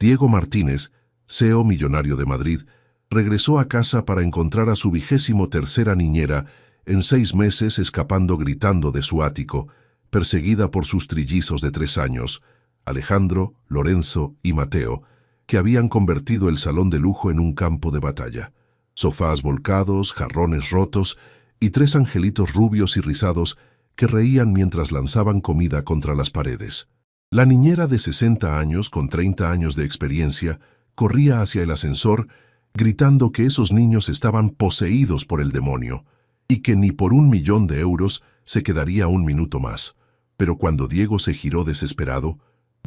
Diego Martínez, CEO millonario de Madrid, regresó a casa para encontrar a su 23ª niñera en 6 meses escapando gritando de su ático, perseguida por sus trillizos de 3 años, Alejandro, Lorenzo y Mateo, que habían convertido el salón de lujo en un campo de batalla. Sofás volcados, jarrones rotos y 3 angelitos rubios y rizados que reían mientras lanzaban comida contra las paredes. La niñera de 60 años, con 30 años de experiencia, corría hacia el ascensor, gritando que esos niños estaban poseídos por el demonio y que ni por 1.000.000 de euros se quedaría un minuto más. Pero cuando Diego se giró desesperado,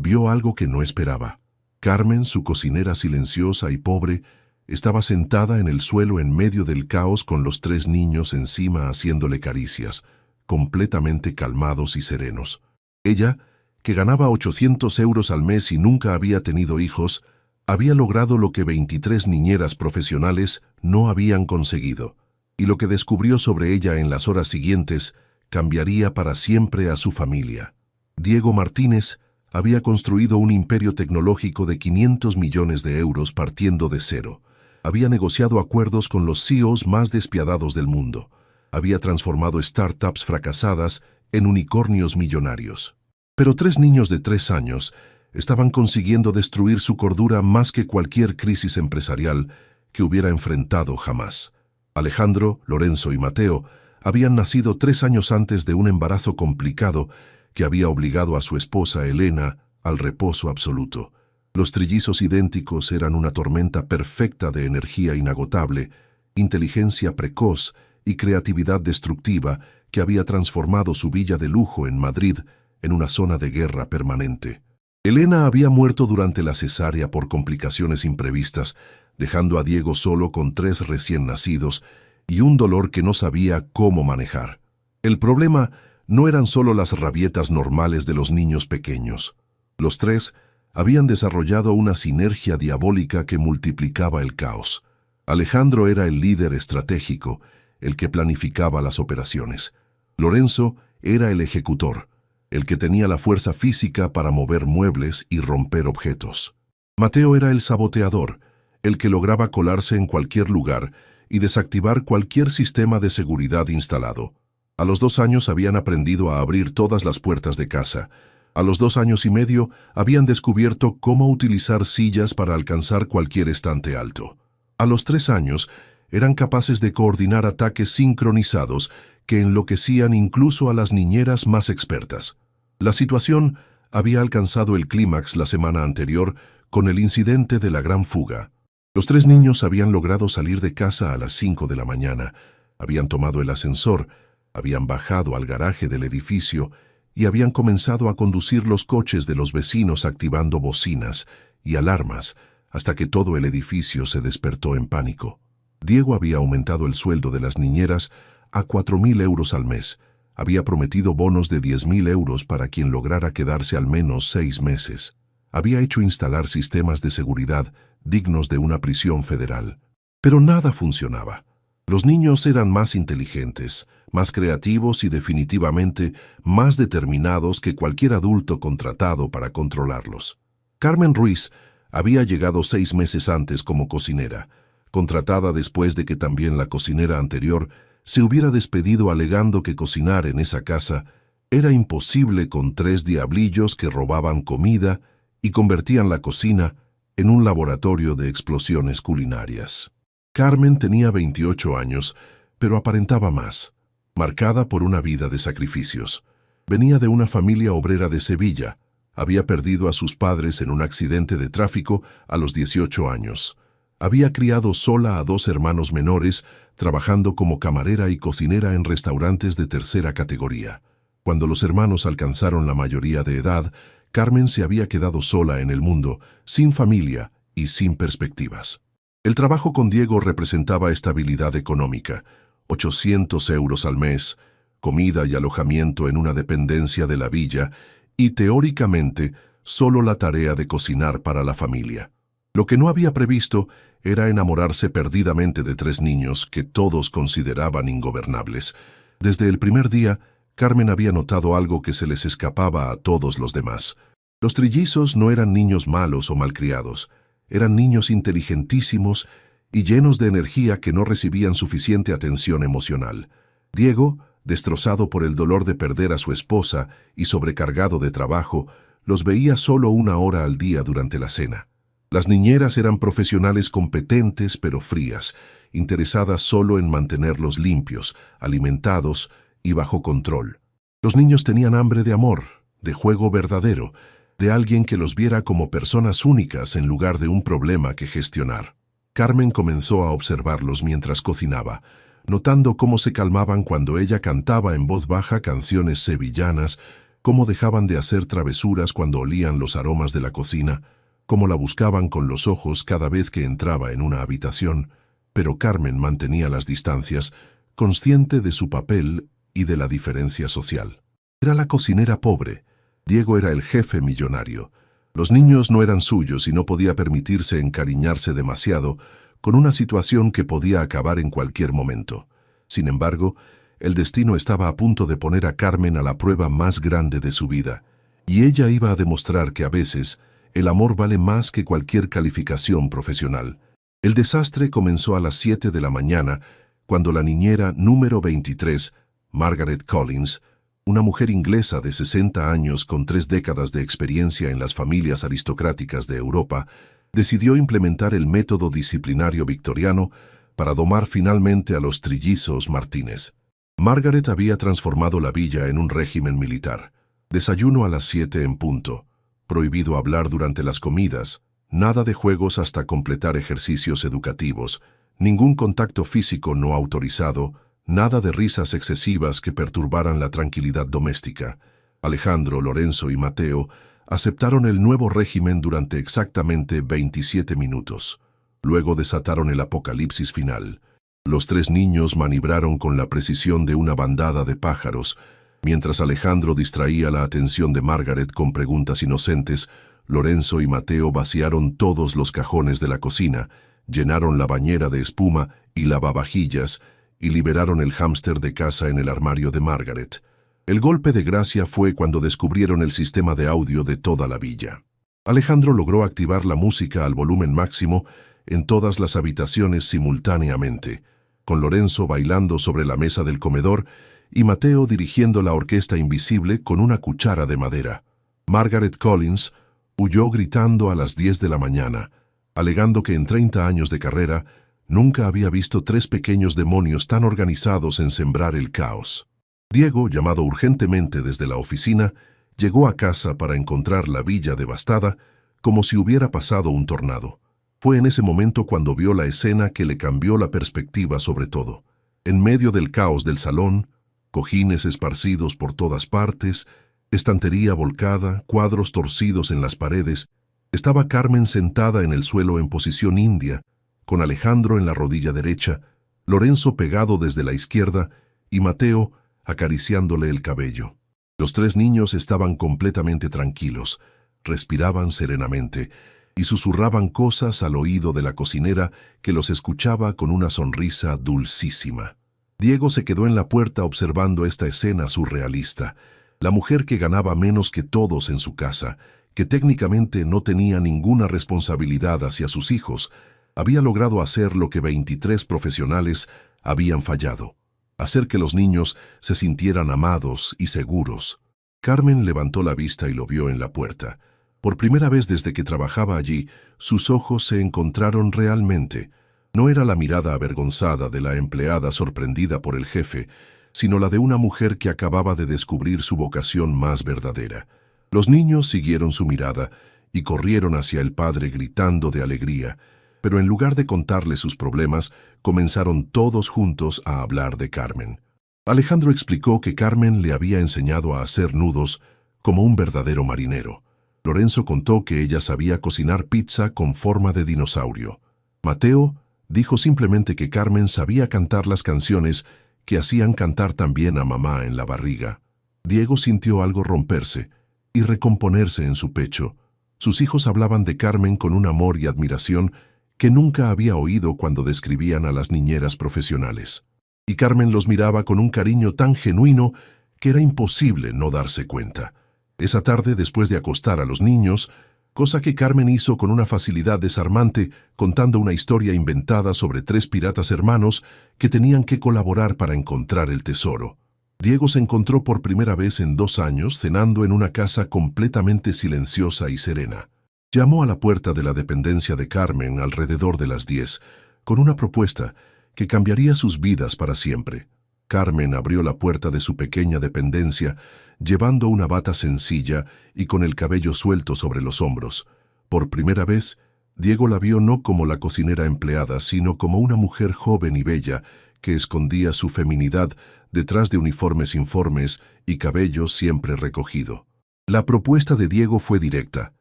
vio algo que no esperaba. Carmen, su cocinera silenciosa y pobre, estaba sentada en el suelo en medio del caos con los 3 niños encima haciéndole caricias, completamente calmados y serenos. Ella, que ganaba 800 euros al mes y nunca había tenido hijos, había logrado lo que 23 niñeras profesionales no habían conseguido, y lo que descubrió sobre ella en las horas siguientes cambiaría para siempre a su familia. Diego Martínez había construido un imperio tecnológico de 500 millones de euros partiendo de cero. Había negociado acuerdos con los CEOs más despiadados del mundo. Había transformado startups fracasadas en unicornios millonarios. Pero 3 niños de 3 años estaban consiguiendo destruir su cordura más que cualquier crisis empresarial que hubiera enfrentado jamás. Alejandro, Lorenzo y Mateo habían nacido 3 años antes de un embarazo complicado que había obligado a su esposa Elena al reposo absoluto. Los trillizos idénticos eran una tormenta perfecta de energía inagotable, inteligencia precoz y creatividad destructiva que había transformado su villa de lujo en Madrid en una zona de guerra permanente. Elena había muerto durante la cesárea por complicaciones imprevistas, dejando a Diego solo con 3 recién nacidos y un dolor que no sabía cómo manejar. El problema no eran solo las rabietas normales de los niños pequeños. Los 3 habían desarrollado una sinergia diabólica que multiplicaba el caos. Alejandro era el líder estratégico, el que planificaba las operaciones. Lorenzo era el ejecutor, el que tenía la fuerza física para mover muebles y romper objetos. Mateo era el saboteador, el que lograba colarse en cualquier lugar y desactivar cualquier sistema de seguridad instalado. A los 2 años habían aprendido a abrir todas las puertas de casa. A los 2 años y medio habían descubierto cómo utilizar sillas para alcanzar cualquier estante alto. A los 3 años eran capaces de coordinar ataques sincronizados que enloquecían incluso a las niñeras más expertas. La situación había alcanzado el clímax la semana anterior con el incidente de la gran fuga. Los 3 niños habían logrado salir de casa a las 5 de la mañana, habían tomado el ascensor, habían bajado al garaje del edificio y habían comenzado a conducir los coches de los vecinos activando bocinas y alarmas hasta que todo el edificio se despertó en pánico. Diego había aumentado el sueldo de las niñeras a 4.000 euros al mes. Había prometido bonos de 10.000 euros para quien lograra quedarse al menos 6 meses. Había hecho instalar sistemas de seguridad dignos de una prisión federal. Pero nada funcionaba. Los niños eran más inteligentes, más creativos y definitivamente más determinados que cualquier adulto contratado para controlarlos. Carmen Ruiz había llegado 6 meses antes como cocinera, contratada después de que también la cocinera anterior se hubiera despedido alegando que cocinar en esa casa era imposible con 3 diablillos que robaban comida y convertían la cocina en un laboratorio de explosiones culinarias. Carmen tenía 28 años, pero aparentaba más, marcada por una vida de sacrificios. Venía de una familia obrera de Sevilla. Había perdido a sus padres en un accidente de tráfico a los 18 años. Había criado sola a 2 hermanos menores, trabajando como camarera y cocinera en restaurantes de tercera categoría. Cuando los hermanos alcanzaron la mayoría de edad, Carmen se había quedado sola en el mundo, sin familia y sin perspectivas. El trabajo con Diego representaba estabilidad económica, 800 euros al mes, comida y alojamiento en una dependencia de la villa y, teóricamente, solo la tarea de cocinar para la familia. Lo que no había previsto era enamorarse perdidamente de 3 niños que todos consideraban ingobernables. Desde el primer día, Carmen había notado algo que se les escapaba a todos los demás. Los trillizos no eran niños malos o malcriados, eran niños inteligentísimos y llenos de energía que no recibían suficiente atención emocional. Diego, destrozado por el dolor de perder a su esposa y sobrecargado de trabajo, los veía solo 1 hora al día durante la cena. Las niñeras eran profesionales competentes pero frías, interesadas solo en mantenerlos limpios, alimentados y bajo control. Los niños tenían hambre de amor, de juego verdadero, de alguien que los viera como personas únicas en lugar de un problema que gestionar. Carmen comenzó a observarlos mientras cocinaba, notando cómo se calmaban cuando ella cantaba en voz baja canciones sevillanas, cómo dejaban de hacer travesuras cuando olían los aromas de la cocina, cómo la buscaban con los ojos cada vez que entraba en una habitación, pero Carmen mantenía las distancias, consciente de su papel y de la diferencia social. Era la cocinera pobre, Diego era el jefe millonario. Los niños no eran suyos y no podía permitirse encariñarse demasiado con una situación que podía acabar en cualquier momento. Sin embargo, el destino estaba a punto de poner a Carmen a la prueba más grande de su vida, y ella iba a demostrar que a veces el amor vale más que cualquier calificación profesional. El desastre comenzó a las 7 de la mañana, cuando la niñera número 23, Margaret Collins, una mujer inglesa de 60 años con 3 décadas de experiencia en las familias aristocráticas de Europa, decidió implementar el método disciplinario victoriano para domar finalmente a los trillizos Martínez. Margaret había transformado la villa en un régimen militar. Desayuno a las 7 en punto, prohibido hablar durante las comidas, nada de juegos hasta completar ejercicios educativos, ningún contacto físico no autorizado, nada de risas excesivas que perturbaran la tranquilidad doméstica. Alejandro, Lorenzo y Mateo aceptaron el nuevo régimen durante exactamente 27 minutos. Luego desataron el apocalipsis final. Los 3 niños manibraron con la precisión de una bandada de pájaros. Mientras Alejandro distraía la atención de Margaret con preguntas inocentes, Lorenzo y Mateo vaciaron todos los cajones de la cocina, llenaron la bañera de espuma y lavavajillas, y liberaron el hámster de casa en el armario de Margaret. El golpe de gracia fue cuando descubrieron el sistema de audio de toda la villa. Alejandro logró activar la música al volumen máximo en todas las habitaciones simultáneamente, con Lorenzo bailando sobre la mesa del comedor y Mateo dirigiendo la orquesta invisible con una cuchara de madera. Margaret Collins huyó gritando a las 10 de la mañana, alegando que en 30 años de carrera nunca había visto 3 pequeños demonios tan organizados en sembrar el caos. Diego, llamado urgentemente desde la oficina, llegó a casa para encontrar la villa devastada como si hubiera pasado un tornado. Fue en ese momento cuando vio la escena que le cambió la perspectiva sobre todo. En medio del caos del salón, cojines esparcidos por todas partes, estantería volcada, cuadros torcidos en las paredes, estaba Carmen sentada en el suelo en posición india, con Alejandro en la rodilla derecha, Lorenzo pegado desde la izquierda y Mateo acariciándole el cabello. Los 3 niños estaban completamente tranquilos, respiraban serenamente y susurraban cosas al oído de la cocinera que los escuchaba con una sonrisa dulcísima. Diego se quedó en la puerta observando esta escena surrealista. La mujer que ganaba menos que todos en su casa, que técnicamente no tenía ninguna responsabilidad hacia sus hijos, había logrado hacer lo que 23 profesionales habían fallado, hacer que los niños se sintieran amados y seguros. Carmen levantó la vista y lo vio en la puerta. Por primera vez desde que trabajaba allí, sus ojos se encontraron realmente. No era la mirada avergonzada de la empleada sorprendida por el jefe, sino la de una mujer que acababa de descubrir su vocación más verdadera. Los niños siguieron su mirada y corrieron hacia el padre gritando de alegría, pero en lugar de contarle sus problemas, comenzaron todos juntos a hablar de Carmen. Alejandro explicó que Carmen le había enseñado a hacer nudos como un verdadero marinero. Lorenzo contó que ella sabía cocinar pizza con forma de dinosaurio. Mateo dijo simplemente que Carmen sabía cantar las canciones que hacían cantar también a mamá en la barriga. Diego sintió algo romperse y recomponerse en su pecho. Sus hijos hablaban de Carmen con un amor y admiración que nunca había oído cuando describían a las niñeras profesionales. Y Carmen los miraba con un cariño tan genuino que era imposible no darse cuenta. Esa tarde, después de acostar a los niños, cosa que Carmen hizo con una facilidad desarmante, contando una historia inventada sobre 3 piratas hermanos que tenían que colaborar para encontrar el tesoro. Diego se encontró por primera vez en 2 años cenando en una casa completamente silenciosa y serena. Llamó a la puerta de la dependencia de Carmen alrededor de las 10, con una propuesta que cambiaría sus vidas para siempre. Carmen abrió la puerta de su pequeña dependencia, llevando una bata sencilla y con el cabello suelto sobre los hombros. Por primera vez, Diego la vio no como la cocinera empleada, sino como una mujer joven y bella que escondía su feminidad detrás de uniformes informes y cabello siempre recogido. La propuesta de Diego fue directa.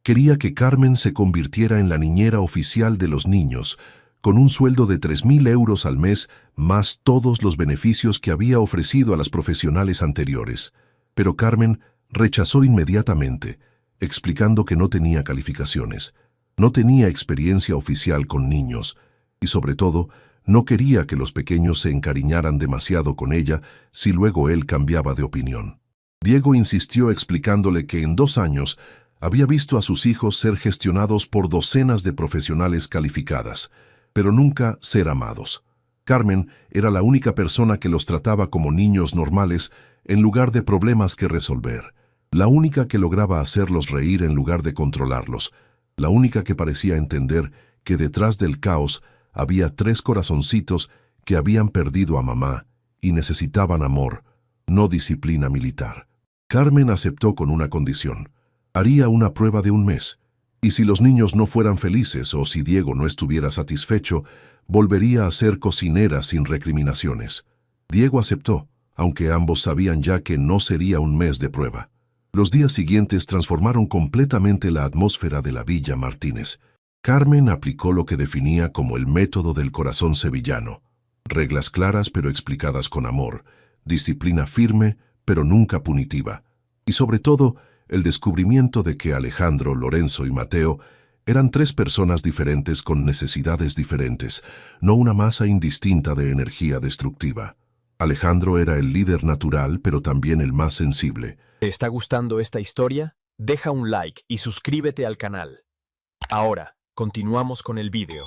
Quería que Carmen se convirtiera en la niñera oficial de los niños, con un sueldo de 3.000 euros al mes, más todos los beneficios que había ofrecido a las profesionales anteriores. Pero Carmen rechazó inmediatamente, explicando que no tenía calificaciones, no tenía experiencia oficial con niños y, sobre todo, no quería que los pequeños se encariñaran demasiado con ella si luego él cambiaba de opinión. Diego insistió explicándole que en 2 años había visto a sus hijos ser gestionados por docenas de profesionales calificadas, pero nunca ser amados. Carmen era la única persona que los trataba como niños normales en lugar de problemas que resolver, la única que lograba hacerlos reír en lugar de controlarlos, la única que parecía entender que detrás del caos había 3 corazoncitos que habían perdido a mamá y necesitaban amor, no disciplina militar. Carmen aceptó con una condición. Haría una prueba de 1 mes, y si los niños no fueran felices o si Diego no estuviera satisfecho, volvería a ser cocinera sin recriminaciones. Diego aceptó, aunque ambos sabían ya que no sería 1 mes de prueba. Los días siguientes transformaron completamente la atmósfera de la Villa Martínez. Carmen aplicó lo que definía como el método del corazón sevillano. Reglas claras pero explicadas con amor, disciplina firme pero nunca punitiva, y sobre todo, el descubrimiento de que Alejandro, Lorenzo y Mateo eran 3 personas diferentes con necesidades diferentes, no una masa indistinta de energía destructiva. Alejandro era el líder natural, pero también el más sensible. ¿Te está gustando esta historia? Deja un like y suscríbete al canal. Ahora, continuamos con el vídeo.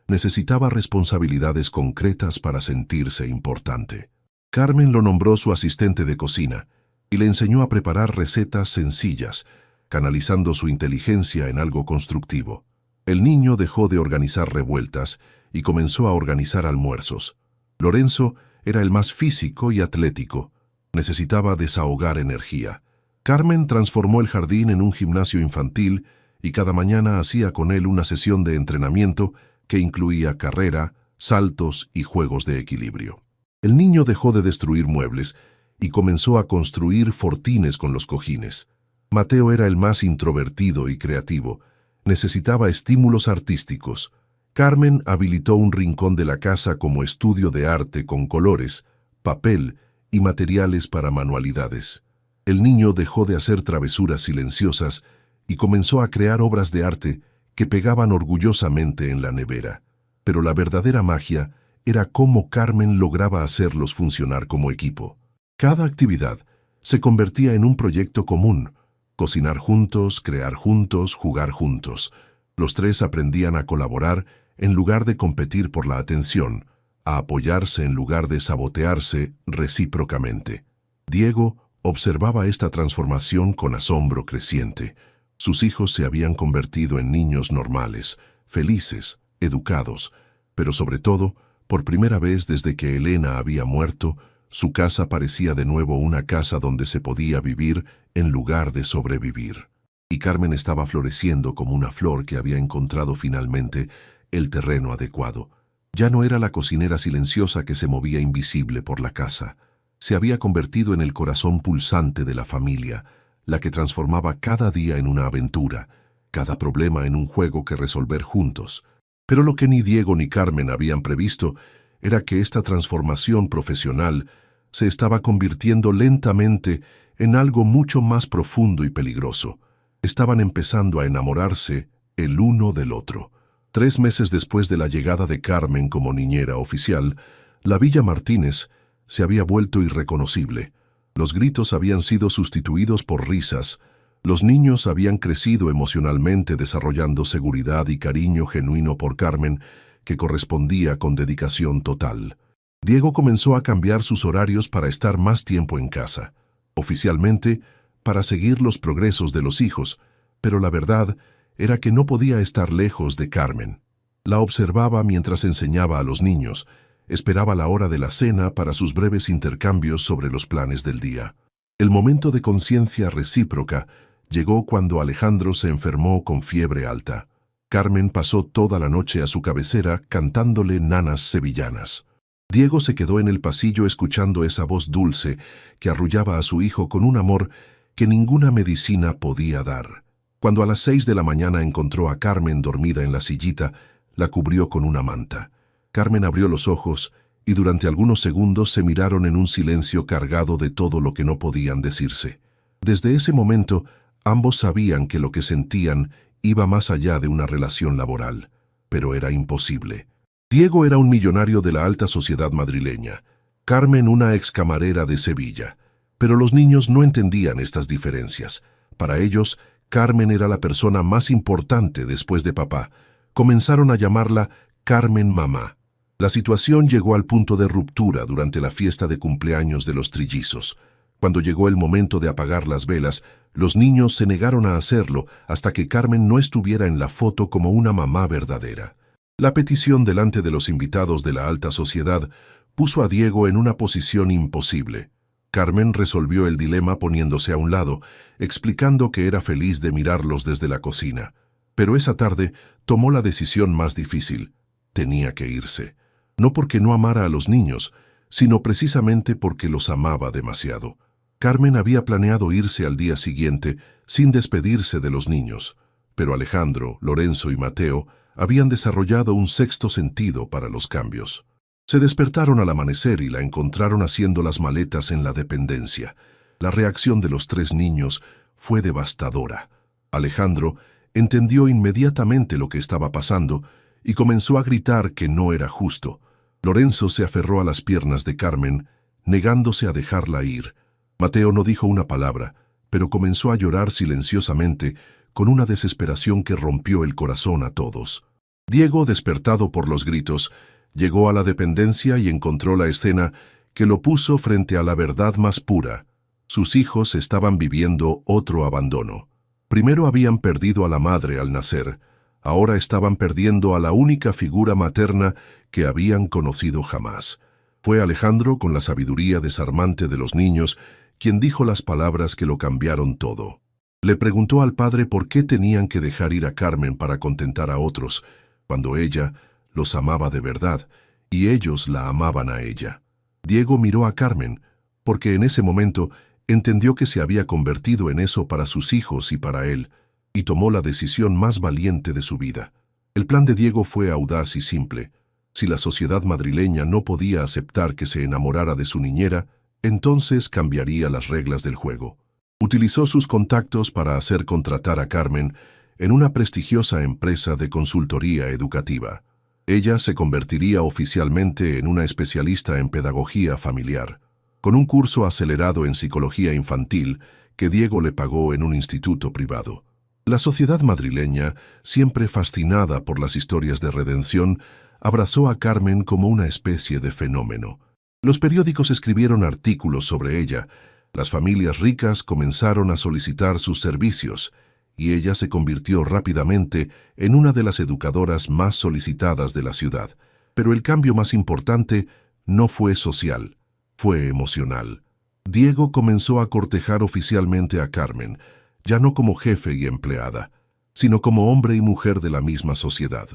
Necesitaba responsabilidades concretas para sentirse importante. Carmen lo nombró su asistente de cocina y le enseñó a preparar recetas sencillas, canalizando su inteligencia en algo constructivo. El niño dejó de organizar revueltas y comenzó a organizar almuerzos. Lorenzo era el más físico y atlético. Necesitaba desahogar energía. Carmen transformó el jardín en un gimnasio infantil y cada mañana hacía con él una sesión de entrenamiento que incluía carrera, saltos y juegos de equilibrio. El niño dejó de destruir muebles y comenzó a construir fortines con los cojines. Mateo era el más introvertido y creativo. Necesitaba estímulos artísticos. Carmen habilitó un rincón de la casa como estudio de arte con colores, papel y materiales para manualidades. El niño dejó de hacer travesuras silenciosas y comenzó a crear obras de arte que pegaban orgullosamente en la nevera. Pero la verdadera magia era cómo Carmen lograba hacerlos funcionar como equipo. Cada actividad se convertía en un proyecto común: cocinar juntos, crear juntos, jugar juntos. Los 3 aprendían a colaborar en lugar de competir por la atención, a apoyarse en lugar de sabotearse recíprocamente. Diego observaba esta transformación con asombro creciente. Sus hijos se habían convertido en niños normales, felices, educados, pero sobre todo, por primera vez desde que Elena había muerto, su casa parecía de nuevo una casa donde se podía vivir en lugar de sobrevivir. Y Carmen estaba floreciendo como una flor que había encontrado finalmente el terreno adecuado. Ya no era la cocinera silenciosa que se movía invisible por la casa. Se había convertido en el corazón pulsante de la familia, la que transformaba cada día en una aventura, cada problema en un juego que resolver juntos. Pero lo que ni Diego ni Carmen habían previsto era que esta transformación profesional se estaba convirtiendo lentamente en algo mucho más profundo y peligroso. Estaban empezando a enamorarse el uno del otro. 3 meses después de la llegada de Carmen como niñera oficial, la Villa Martínez se había vuelto irreconocible. Los gritos habían sido sustituidos por risas. Los niños habían crecido emocionalmente desarrollando seguridad y cariño genuino por Carmen, que correspondía con dedicación total. Diego comenzó a cambiar sus horarios para estar más tiempo en casa. Oficialmente, para seguir los progresos de los hijos, pero la verdad era que no podía estar lejos de Carmen. La observaba mientras enseñaba a los niños, esperaba la hora de la cena para sus breves intercambios sobre los planes del día. El momento de conciencia recíproca llegó cuando Alejandro se enfermó con fiebre alta. Carmen pasó toda la noche a su cabecera cantándole nanas sevillanas. Diego se quedó en el pasillo escuchando esa voz dulce que arrullaba a su hijo con un amor que ninguna medicina podía dar. Cuando a las 6 de la mañana encontró a Carmen dormida en la sillita, la cubrió con una manta. Carmen abrió los ojos y durante algunos segundos se miraron en un silencio cargado de todo lo que no podían decirse. Desde ese momento, ambos sabían que lo que sentían iba más allá de una relación laboral, pero era imposible. Diego era un millonario de la alta sociedad madrileña, Carmen una excamarera de Sevilla, pero los niños no entendían estas diferencias. Para ellos, Carmen era la persona más importante después de papá. Comenzaron a llamarla Carmen Mamá. La situación llegó al punto de ruptura durante la fiesta de cumpleaños de los trillizos. Cuando llegó el momento de apagar las velas, los niños se negaron a hacerlo hasta que Carmen no estuviera en la foto como una mamá verdadera. La petición delante de los invitados de la alta sociedad puso a Diego en una posición imposible. Carmen resolvió el dilema poniéndose a un lado, explicando que era feliz de mirarlos desde la cocina. Pero esa tarde tomó la decisión más difícil. Tenía que irse. No porque no amara a los niños, sino precisamente porque los amaba demasiado. Carmen había planeado irse al día siguiente sin despedirse de los niños, pero Alejandro, Lorenzo y Mateo habían desarrollado un sexto sentido para los cambios. Se despertaron al amanecer y la encontraron haciendo las maletas en la dependencia. La reacción de los 3 niños fue devastadora. Alejandro entendió inmediatamente lo que estaba pasando y comenzó a gritar que no era justo. Lorenzo se aferró a las piernas de Carmen, negándose a dejarla ir. Mateo no dijo una palabra, pero comenzó a llorar silenciosamente con una desesperación que rompió el corazón a todos. Diego, despertado por los gritos, llegó a la dependencia y encontró la escena que lo puso frente a la verdad más pura. Sus hijos estaban viviendo otro abandono. Primero habían perdido a la madre al nacer, ahora estaban perdiendo a la única figura materna que habían conocido jamás. Fue Alejandro, con la sabiduría desarmante de los niños, quien dijo las palabras que lo cambiaron todo. Le preguntó al padre por qué tenían que dejar ir a Carmen para contentar a otros, cuando ella los amaba de verdad, y ellos la amaban a ella. Diego miró a Carmen, porque en ese momento entendió que se había convertido en eso para sus hijos y para él, y tomó la decisión más valiente de su vida. El plan de Diego fue audaz y simple. Si la sociedad madrileña no podía aceptar que se enamorara de su niñera, entonces cambiaría las reglas del juego. Utilizó sus contactos para hacer contratar a Carmen en una prestigiosa empresa de consultoría educativa. Ella se convertiría oficialmente en una especialista en pedagogía familiar, con un curso acelerado en psicología infantil que Diego le pagó en un instituto privado. La sociedad madrileña, siempre fascinada por las historias de redención, abrazó a Carmen como una especie de fenómeno. Los periódicos escribieron artículos sobre ella, las familias ricas comenzaron a solicitar sus servicios, y ella se convirtió rápidamente en una de las educadoras más solicitadas de la ciudad. Pero el cambio más importante no fue social, fue emocional. Diego comenzó a cortejar oficialmente a Carmen, ya no como jefe y empleada, sino como hombre y mujer de la misma sociedad.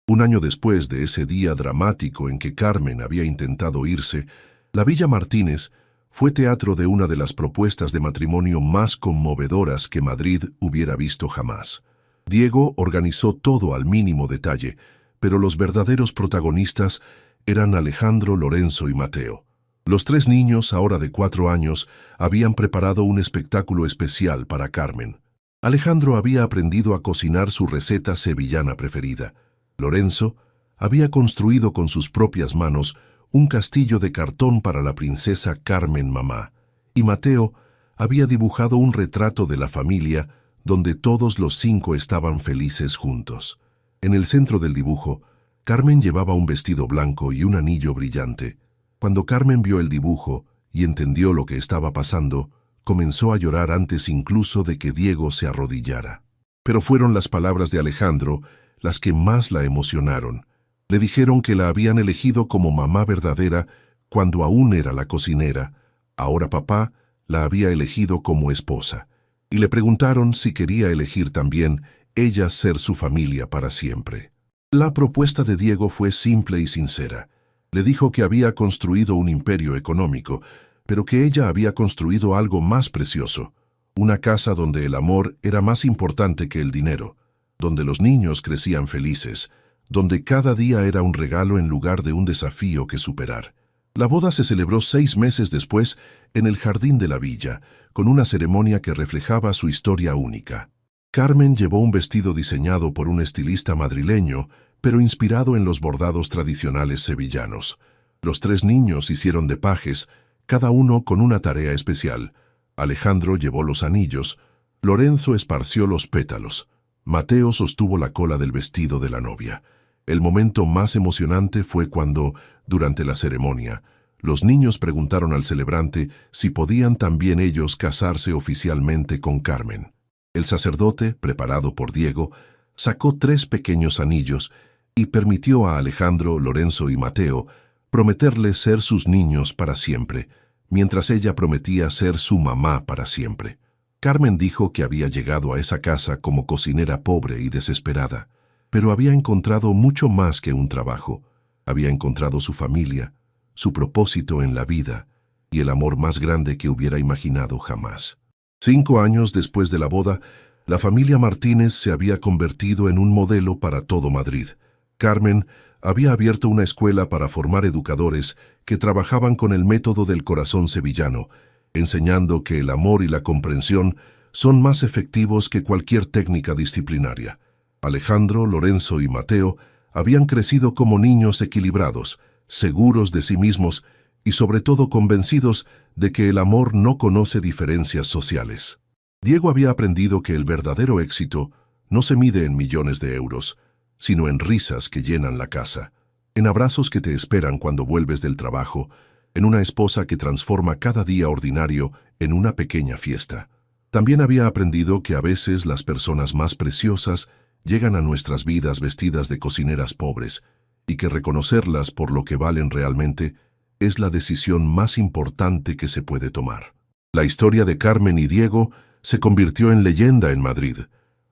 Un año después de ese día dramático en que Carmen había intentado irse, la Villa Martínez fue teatro de una de las propuestas de matrimonio más conmovedoras que Madrid hubiera visto jamás. Diego organizó todo al mínimo detalle, pero los verdaderos protagonistas eran Alejandro, Lorenzo y Mateo. Los 3 niños, ahora de 4 años, habían preparado un espectáculo especial para Carmen. Alejandro había aprendido a cocinar su receta sevillana preferida. Lorenzo había construido con sus propias manos un castillo de cartón para la princesa Carmen Mamá, y Mateo había dibujado un retrato de la familia donde todos los 5 estaban felices juntos. En el centro del dibujo, Carmen llevaba un vestido blanco y un anillo brillante. Cuando Carmen vio el dibujo y entendió lo que estaba pasando, comenzó a llorar antes incluso de que Diego se arrodillara. Pero fueron las palabras de Alejandro las que más la emocionaron. Le dijeron que la habían elegido como mamá verdadera cuando aún era la cocinera. Ahora papá la había elegido como esposa. Y le preguntaron si quería elegir también ella ser su familia para siempre. La propuesta de Diego fue simple y sincera. Le dijo que había construido un imperio económico, pero que ella había construido algo más precioso, una casa donde el amor era más importante que el dinero, donde los niños crecían felices, donde cada día era un regalo en lugar de un desafío que superar. La boda se celebró 6 meses después en el jardín de la villa, con una ceremonia que reflejaba su historia única. Carmen llevó un vestido diseñado por un estilista madrileño, pero inspirado en los bordados tradicionales sevillanos. Los 3 niños hicieron de pajes, cada uno con una tarea especial. Alejandro llevó los anillos, Lorenzo esparció los pétalos, Mateo sostuvo la cola del vestido de la novia. El momento más emocionante fue cuando, durante la ceremonia, los niños preguntaron al celebrante si podían también ellos casarse oficialmente con Carmen. El sacerdote, preparado por Diego, sacó 3 pequeños anillos y permitió a Alejandro, Lorenzo y Mateo prometerle ser sus niños para siempre, mientras ella prometía ser su mamá para siempre. Carmen dijo que había llegado a esa casa como cocinera pobre y desesperada, pero había encontrado mucho más que un trabajo. Había encontrado su familia, su propósito en la vida y el amor más grande que hubiera imaginado jamás. 5 años después de la boda, la familia Martínez se había convertido en un modelo para todo Madrid. Carmen había abierto una escuela para formar educadores que trabajaban con el método del corazón sevillano, enseñando que el amor y la comprensión son más efectivos que cualquier técnica disciplinaria. Alejandro, Lorenzo y Mateo habían crecido como niños equilibrados, seguros de sí mismos y sobre todo convencidos de que el amor no conoce diferencias sociales. Diego había aprendido que el verdadero éxito no se mide en millones de euros, sino en risas que llenan la casa, en abrazos que te esperan cuando vuelves del trabajo, en una esposa que transforma cada día ordinario en una pequeña fiesta. También había aprendido que a veces las personas más preciosas llegan a nuestras vidas vestidas de cocineras pobres, y que reconocerlas por lo que valen realmente es la decisión más importante que se puede tomar. La historia de Carmen y Diego se convirtió en leyenda en Madrid.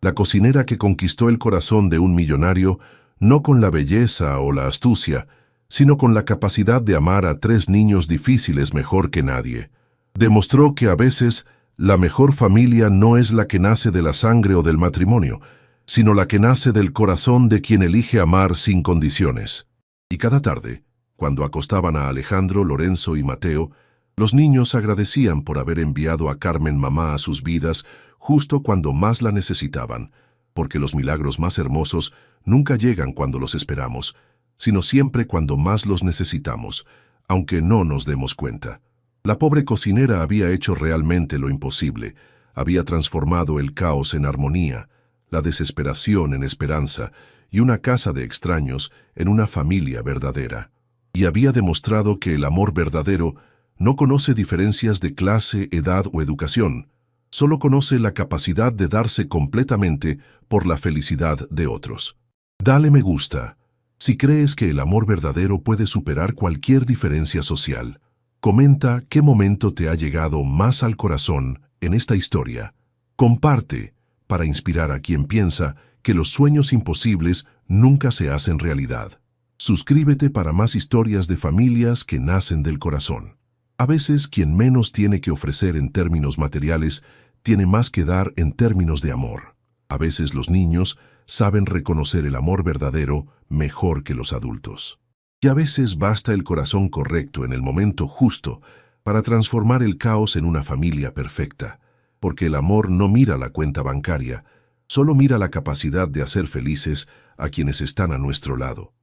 La cocinera que conquistó el corazón de un millonario no con la belleza o la astucia, sino con la capacidad de amar a 3 niños difíciles mejor que nadie. Demostró que a veces la mejor familia no es la que nace de la sangre o del matrimonio, sino la que nace del corazón de quien elige amar sin condiciones. Y cada tarde, cuando acostaban a Alejandro, Lorenzo y Mateo, los niños agradecían por haber enviado a Carmen mamá a sus vidas justo cuando más la necesitaban, porque los milagros más hermosos nunca llegan cuando los esperamos, sino siempre cuando más los necesitamos, aunque no nos demos cuenta. La pobre cocinera había hecho realmente lo imposible, había transformado el caos en armonía, la desesperación en esperanza y una casa de extraños en una familia verdadera. Y había demostrado que el amor verdadero no conoce diferencias de clase, edad o educación, solo conoce la capacidad de darse completamente por la felicidad de otros. Dale me gusta si crees que el amor verdadero puede superar cualquier diferencia social. Comenta qué momento te ha llegado más al corazón en esta historia. Comparte para inspirar a quien piensa que los sueños imposibles nunca se hacen realidad. Suscríbete para más historias de familias que nacen del corazón. A veces quien menos tiene que ofrecer en términos materiales tiene más que dar en términos de amor. A veces los niños saben reconocer el amor verdadero mejor que los adultos. Y a veces basta el corazón correcto en el momento justo para transformar el caos en una familia perfecta, porque el amor no mira la cuenta bancaria, solo mira la capacidad de hacer felices a quienes están a nuestro lado.